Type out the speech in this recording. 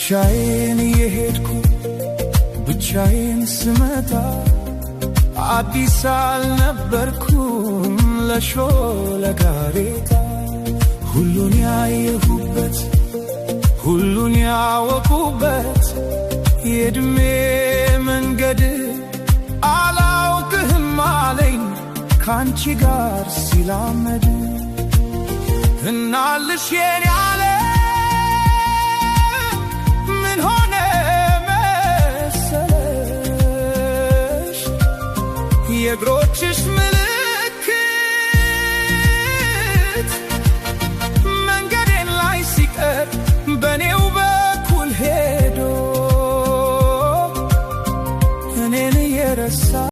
ብቻዬን የሄድኩ ብቻዬን ስመጣ አዲስ አልነበርኩም ለሾለ ጋሬጣ ሁሉን ያየሁበት ሁሉን ያወቁበት የዕድሜ መንገድ አላውቅህም አለኝ ካንቺ ጋር ሲላመድ እናልሽ የኔ አለ ምን ሆነ መሰለሽ የእግሮችሽ